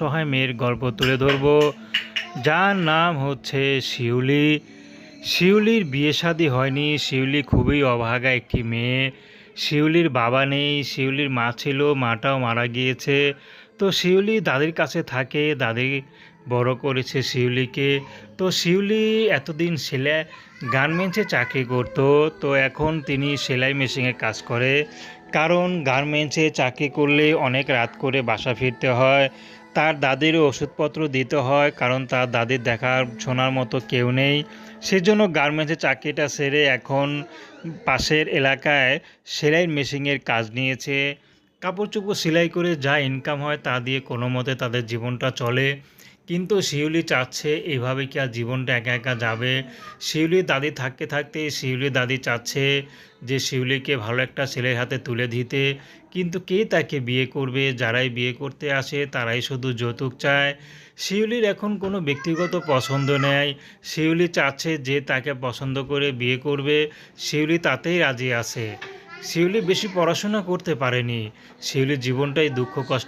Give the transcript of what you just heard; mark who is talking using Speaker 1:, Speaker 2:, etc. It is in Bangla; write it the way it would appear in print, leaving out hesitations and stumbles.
Speaker 1: অসহায় মেয়ের গল্প তুলে ধরব, যার নাম হচ্ছে শিউলি। শিউলির বিয়ে শাদী হয়নি। শিউলি খুবই অভাগা একটি মেয়ে। শিউলির বাবা নেই, শিউলির মা ছিল, মাটাও মারা গিয়েছে। তো শিউলি দাদির কাছে থাকে, দাদি বড় করেছে শিউলিকে। তো শিউলি এতদিন গার্মেন্টসে চাকরি করত। তো এখন তিনি সেলাই মেশিনে কাজ করে, কারণ গার্মেন্টসে চাকরি করলে অনেক রাত করে বাসা ফিরতে হয়। তার দাদিরও ওষুধপত্র দিতে হয়, কারণ তার দাদির দেখাশোনার মতো কেউ নেই। সেজন্য গার্মেন্টসের চাকরিটা সেরে এখন পাশের এলাকায় সেলাই মেশিনের কাজ নিয়েছে। কাপড় চোপড় সেলাই করে যা ইনকাম হয় তা দিয়ে কোনো মতে তাদের জীবনটা চলে। কিন্তু শিউলি চাচ্ছে এভাবে কি আর জীবনটা একা একা যাবে। শিউলির দাদি থাকতে থাকতে শিউলির দাদি চাচ্ছে যে শিউলিকে ভালো একটা ছেলের হাতে তুলে দিতে, কিন্তু কে তাকে বিয়ে করবে? যারাই বিয়ে করতে আসে তারাই শুধু যৌতুক চায়। শিউলির এখন কোনো ব্যক্তিগত পছন্দ নেই। শিউলি চাচ্ছে যে তাকে পছন্দ করে বিয়ে করবে, শিউলি তাতেই রাজি আছে। শিউলি বেশি পড়াশোনা করতে পারেনি। শিউলির জীবনটাই দুঃখ কষ্ট